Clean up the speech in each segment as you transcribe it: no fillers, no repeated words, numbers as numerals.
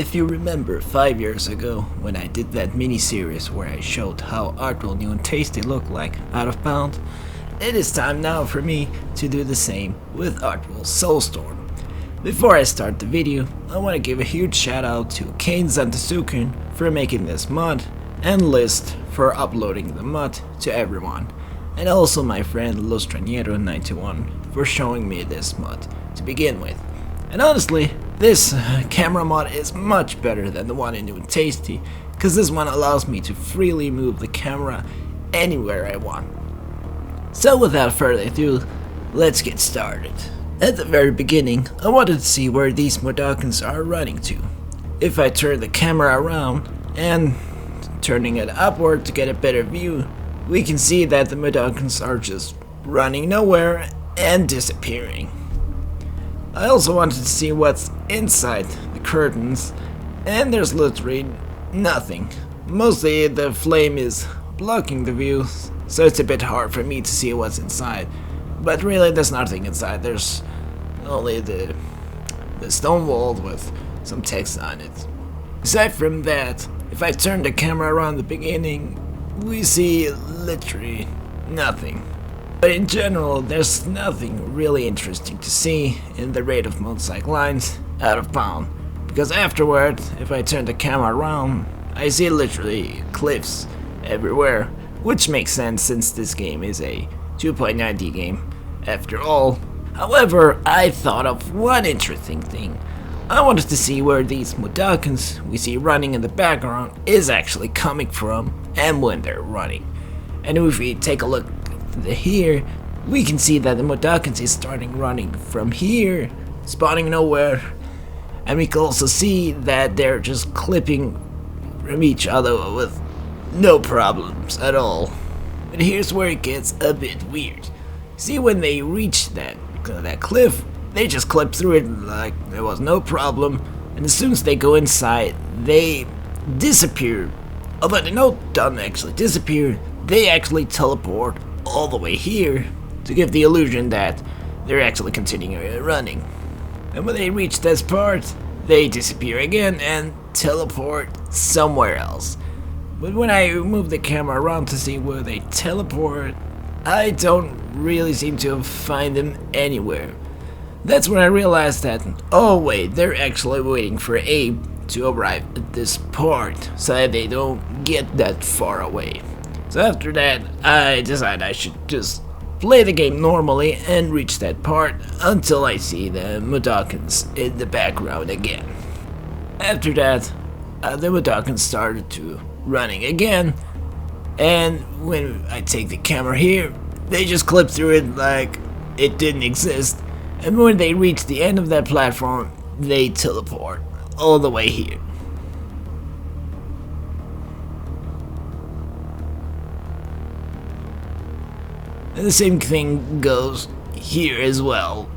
If you remember 5 years ago when I did that mini-series where I showed how Oddworld new and tasty look like out of bound, it is time now for me to do the same with Oddworld Soulstorm. Before I start the video, I want to give a huge shout out to Kane Zantasuken for making this mod, and List for uploading the mod to everyone, and also my friend Lostraniero91 for showing me this mod to begin with. And honestly, this camera mod is much better than the one in New and Tasty, because this one allows me to freely move the camera anywhere I want. So without further ado, let's get started. At the very beginning, I wanted to see where these Modokans are running to. If I turn the camera around and turning it upward to get a better view, we can see that the Modokans are just running nowhere and disappearing. I also wanted to see what's inside the curtains, and there's literally nothing. Mostly the flame is blocking the view, so it's a bit hard for me to see what's inside. But really there's nothing inside, there's only the stone wall with some text on it. Aside from that, if I turn the camera around the beginning, we see literally nothing. But in general, there's nothing really interesting to see in the rate of motorcycle lines out of bound, because afterward, if I turn the camera around, I see literally cliffs everywhere, which makes sense since this game is a 2.9D game after all. However, I thought of one interesting thing. I wanted to see where these Modokans we see running in the background is actually coming from and when they're running. And if we take a look here, we can see that the Modokans is starting running from here, spawning nowhere, and we can also see that they're just clipping from each other with no problems at all. But here's where it gets a bit weird. See, when they reach that cliff, they just clip through it like there was no problem, and as soon as they go inside, they disappear. Although they don't actually disappear, they actually teleport all the way here to give the illusion that they're actually continuing running. And when they reach this part, they disappear again and teleport somewhere else. But when I move the camera around to see where they teleport, I don't really seem to find them anywhere. That's when I realized that, oh wait, they're actually waiting for Abe to arrive at this part so that they don't get that far away. So after that, I decided I should just play the game normally and reach that part until I see the Modokans in the background again. After that, the Modokans started to running again, and when I take the camera here, they just clip through it like it didn't exist, and when they reach the end of that platform, they teleport all the way here. And the same thing goes here as well.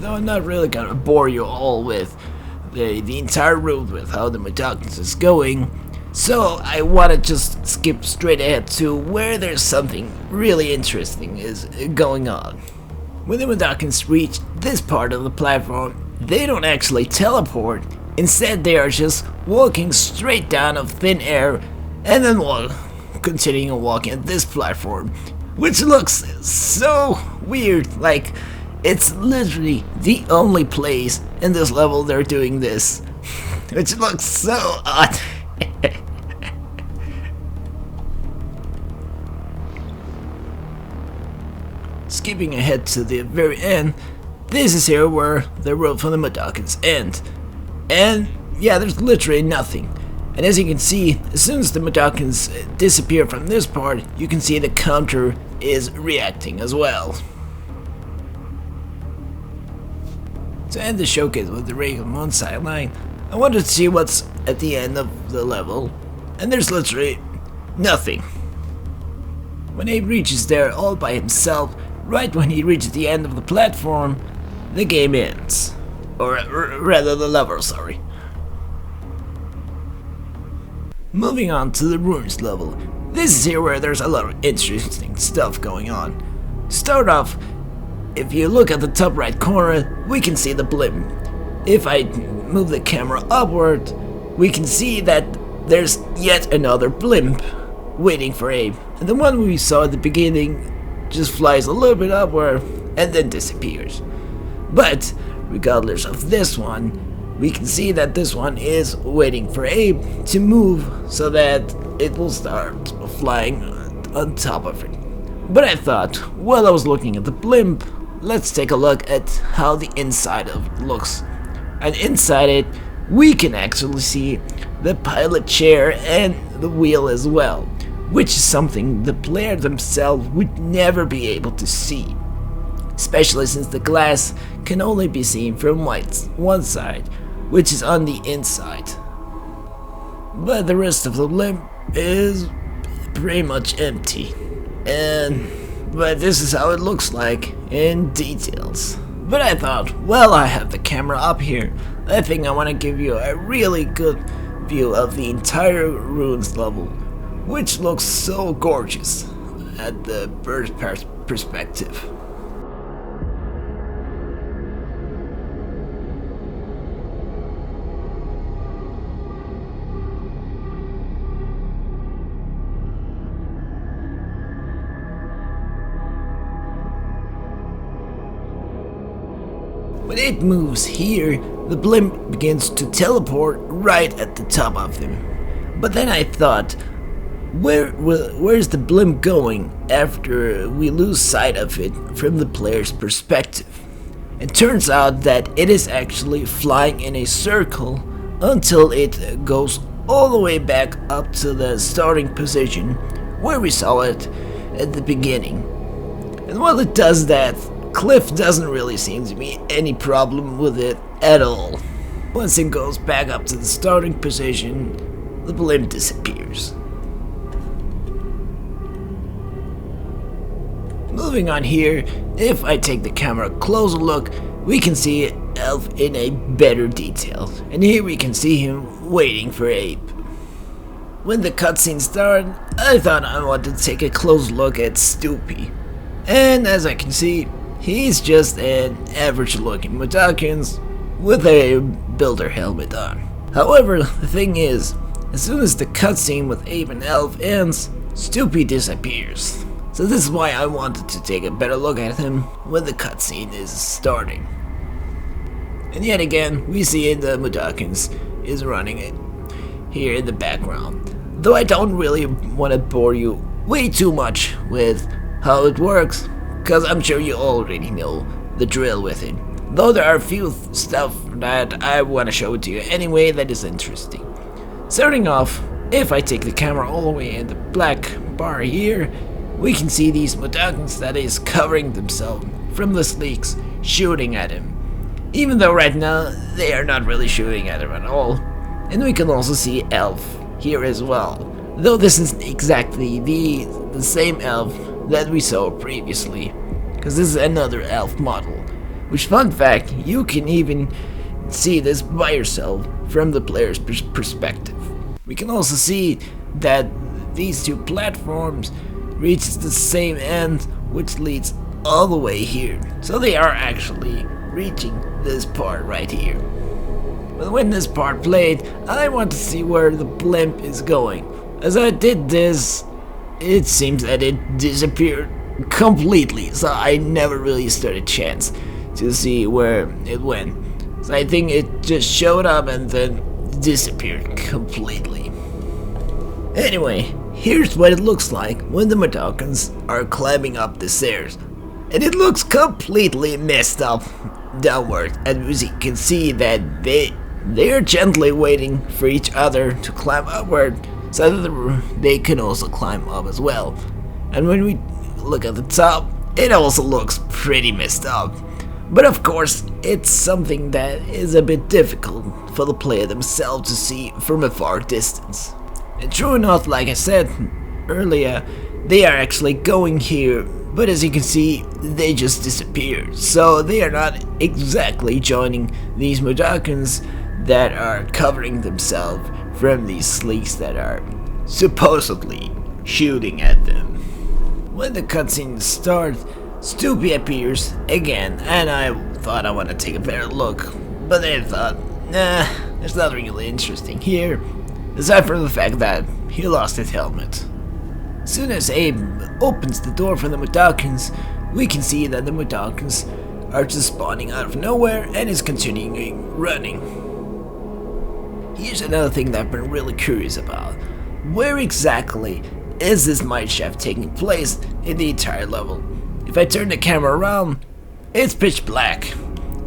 Though I'm not really gonna bore you all with the entire route with how the Modokans is going, so I wanna just skip straight ahead to where there's something really interesting is going on. When the Modokans reach this part of the platform, they don't actually teleport. Instead, they are just walking straight down of thin air and then continuing walking at this platform, which looks so weird. Like, it's literally the only place in this level they're doing this, which looks so odd. Skipping ahead to the very end, this is here where the road from the Modokans end. And yeah, there's literally nothing. And as you can see, as soon as the Modokans disappear from this part, you can see the counter is reacting as well. To end the showcase with the regular on sideline, I wanted to see what's at the end of the level, and there's literally nothing. When Abe reaches there all by himself, right when he reaches the end of the platform, the game ends. Or rather the level, sorry. Moving on to the ruins level. This is here where there's a lot of interesting stuff going on. Start off, if you look at the top right corner, we can see the blimp. If I move the camera upward, we can see that there's yet another blimp waiting for Abe. And the one we saw at the beginning just flies a little bit upward and then disappears. But regardless of this one, we can see that this one is waiting for Abe to move so that it will start flying on top of it. But I thought, while I was looking at the blimp, let's take a look at how the inside of it looks. And inside it, we can actually see the pilot chair and the wheel as well, which is something the player themselves would never be able to see, especially since the glass can only be seen from one side, which is on the inside. But the rest of the blimp is pretty much empty. But this is how it looks like in details. But I thought, well, I have the camera up here, I think I want to give you a really good view of the entire ruins level, which looks so gorgeous at the bird's perspective. When it moves here, the blimp begins to teleport right at the top of them. But then I thought, where's the blimp going after we lose sight of it from the player's perspective? It turns out that it is actually flying in a circle until it goes all the way back up to the starting position where we saw it at the beginning. And while it does that, Cliff doesn't really seem to be any problem with it at all. Once it goes back up to the starting position, the blimp disappears. Moving on here, if I take the camera a closer look, we can see Elf in a better detail. And here we can see him waiting for Abe. When the cutscene started, I thought I wanted to take a close look at Stoopy. And as I can see, he's just an average looking Mudokons with a builder helmet on. However, the thing is, as soon as the cutscene with Abe and Elf ends, Stoopy disappears. So this is why I wanted to take a better look at him when the cutscene is starting. And yet again, we see the Mudokons is running it here in the background. Though I don't really want to bore you way too much with how it works, because I'm sure you already know the drill with it. Though there are a few stuff that I want to show to you anyway that is interesting. Starting off, if I take the camera all the way in the black bar here, we can see these Mudokons that is covering themselves from the sleeks shooting at him. Even though right now they are not really shooting at him at all. And we can also see Elf here as well. Though this isn't exactly the same Elf that we saw previously, because this is another Elf model. Which, fun fact, you can even see this by yourself from the player's perspective. We can also see that these two platforms reach the same end, which leads all the way here. So they are actually reaching this part right here. But when this part played, I want to see where the blimp is going. As I did this, it seems that it disappeared completely, so I never really stood a chance to see where it went. So I think it just showed up and then disappeared completely. Anyway, here's what it looks like when the Mudokons are climbing up the stairs. And it looks completely messed up downward, and as you can see that they're gently waiting for each other to climb upward so that they can also climb up as well. And when we look at the top, it also looks pretty messed up. But of course, it's something that is a bit difficult for the player themselves to see from a far distance. And true enough, like I said earlier, they are actually going here, but as you can see, they just disappeared. So they are not exactly joining these Mudokons that are covering themselves from these sleeks that are supposedly shooting at them. When the cutscene starts, Stoopy appears again, and I thought I want to take a better look, but then I thought, nah, there's nothing really interesting here, aside from the fact that he lost his helmet. As soon as Abe opens the door for the Mudokons, we can see that the Mudokons are just spawning out of nowhere and is continuing running. Here's another thing that I've been really curious about. Where exactly is this mineshaft taking place in the entire level? If I turn the camera around, it's pitch black.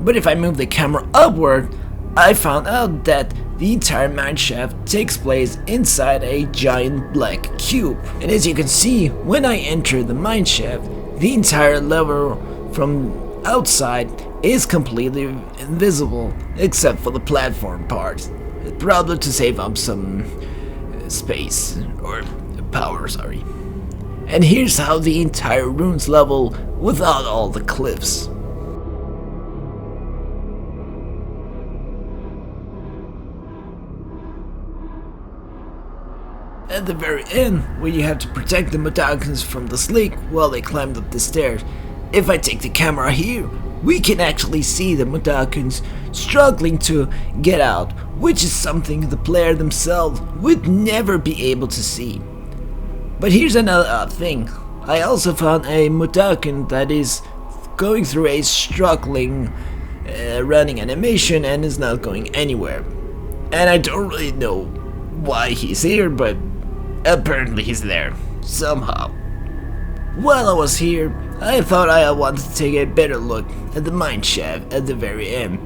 But if I move the camera upward, I found out that the entire mineshaft takes place inside a giant black cube. And as you can see, when I enter the mineshaft, the entire level from outside is completely invisible except for the platform part. Probably to save up some space, or power, sorry. And here's how the entire ruins level without all the cliffs. At the very end, where you have to protect the Mudokons from the sleek while they climbed up the stairs, if I take the camera here, we can actually see the Mudokons struggling to get out, which is something the player themselves would never be able to see. But here's another odd thing. I also found a Mudokon that is going through a struggling running animation and is not going anywhere. And I don't really know why he's here, but apparently he's there, somehow. While I was here, I thought I wanted to take a better look at the mineshaft at the very end.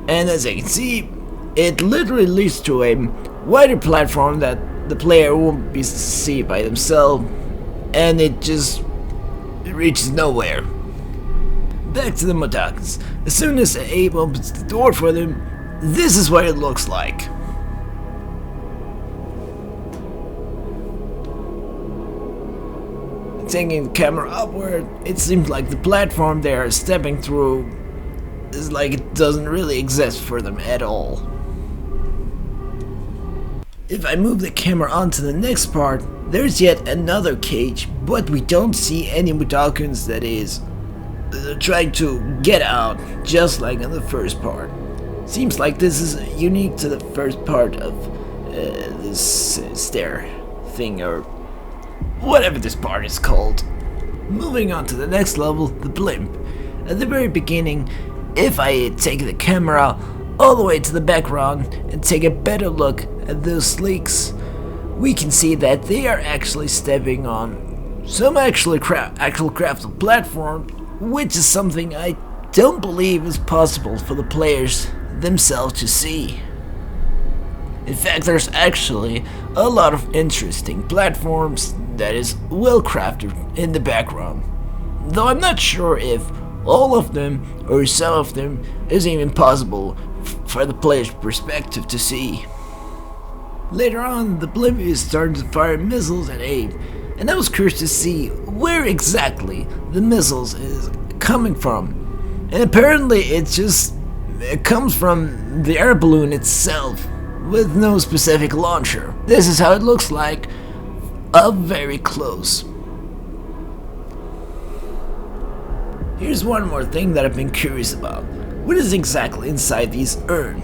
And as you can see, it literally leads to a wider platform that the player won't be able to see by themselves, and it just reaches nowhere. Back to the Mudokons. As soon as Abe opens the door for them, this is what it looks like. Taking the camera upward, it seems like the platform they are stepping through is like it doesn't really exist for them at all. If I move the camera onto the next part, there's yet another cage, but we don't see any Mudokons that is trying to get out, just like in the first part. Seems like this is unique to the first part of this stair thing, or whatever this part is called. Moving on to the next level, the blimp. At the very beginning, if I take the camera all the way to the background and take a better look at those sleeks, we can see that they are actually stepping on some actual crafted platform, which is something I don't believe is possible for the players themselves to see. In fact, there's actually a lot of interesting platforms that is well crafted in the background, though I'm not sure if all of them or some of them is even possible for the player's perspective to see. Later on, the blimp is starting to fire missiles at Abe, and I was curious to see where exactly the missiles is coming from. And apparently it comes from the air balloon itself, with no specific launcher. This is how it looks like up very close. Here's one more thing that I've been curious about. What is exactly inside these urns?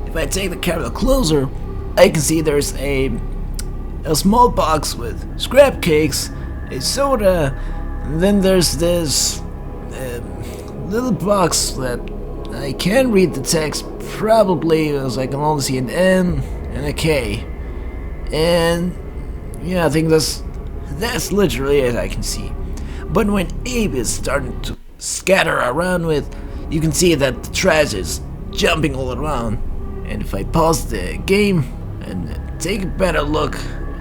If I take the camera closer, I can see there's a small box with scrap cakes, a soda, and then there's this little box that I can't read the text, probably because I can only see an N and a K. And yeah, I think that's literally it I can see. But when Abe is starting to scatter around with, you can see that the trash is jumping all around. And if I pause the game and take a better look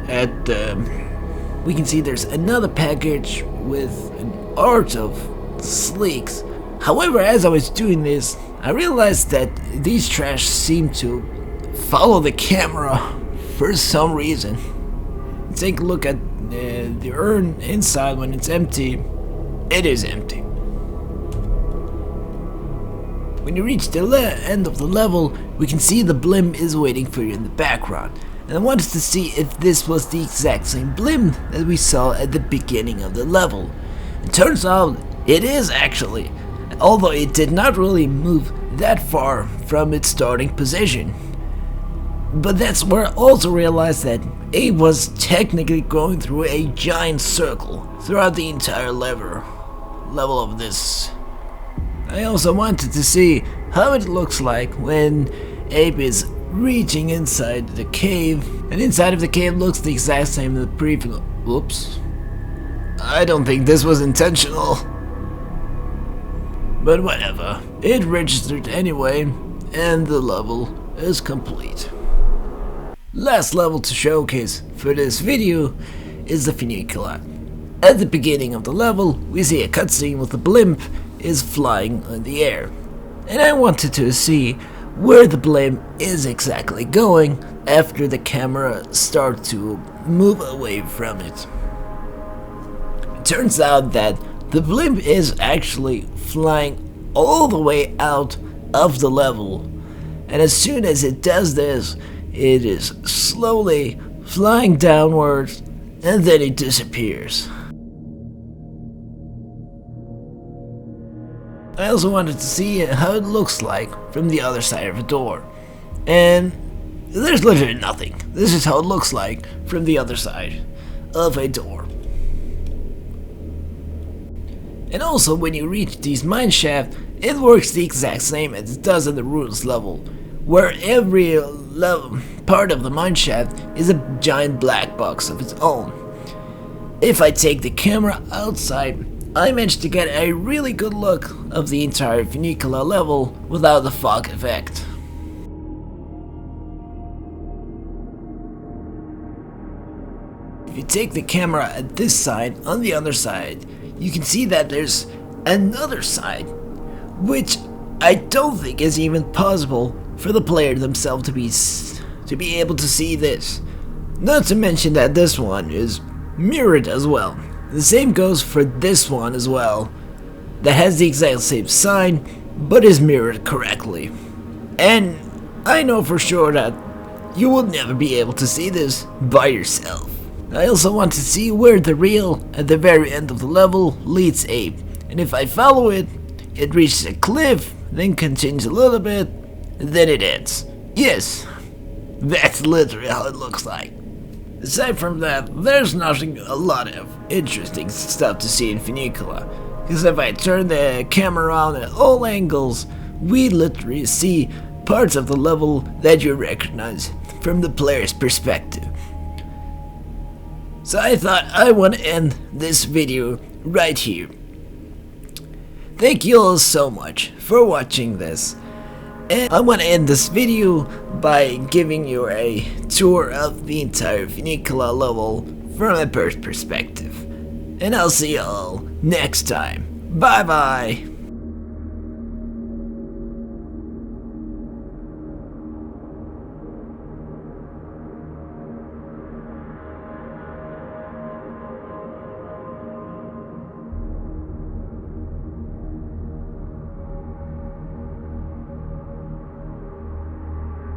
at we can see there's another package with an art of sleeks. However, as I was doing this, I realized that these trash seem to follow the camera for some reason. Take a look at the urn inside when it's empty. It is empty. When you reach the end of the level, we can see the blimp is waiting for you in the background. And I wanted to see if this was the exact same blimp that we saw at the beginning of the level. It turns out It is actually, although it did not really move that far from its starting position. But that's where I also realized that Abe was technically going through a giant circle throughout the entire level of this. I also wanted to see how it looks like when Abe is reaching inside the cave, and inside of the cave looks the exact same as the previous. Whoops. I don't think this was intentional. But whatever, it registered anyway, and the level is complete. Last level to showcase for this video is the Funicular. At the beginning of the level, we see a cutscene with the blimp is flying in the air. And I wanted to see where the blimp is exactly going after the camera starts to move away from it. It turns out that the blimp is actually flying all the way out of the level. And as soon as it does this, it is slowly flying downwards, and then it disappears. I also wanted to see how it looks like from the other side of the door. And there's literally nothing. This is how it looks like from the other side of a door. And also when you reach these mine shafts, it works the exact same as it does in the ruins level, where every part of the mine shaft is a giant black box of its own. If I take the camera outside, I managed to get a really good look of the entire Funicular level without the fog effect. If you take the camera at this side, on the other side, you can see that there's another side, which I don't think is even possible for the player themselves to be able to see this. Not to mention that this one is mirrored as well. The same goes for this one as well, that has the exact same sign, but is mirrored correctly. And I know for sure that you will never be able to see this by yourself. I also want to see where the rail at the very end of the level leads Abe. And if I follow it, it reaches a cliff, then continues a little bit, and then it ends. Yes, that's literally how it looks like. Aside from that, there's nothing a lot of interesting stuff to see in Funicular, because if I turn the camera around at all angles, we literally see parts of the level that you recognize from the player's perspective. So I thought I want to end this video right here. Thank you all so much for watching this. And I want to end this video by giving you a tour of the entire Funicular level from a bird's perspective. And I'll see you all next time. Bye bye!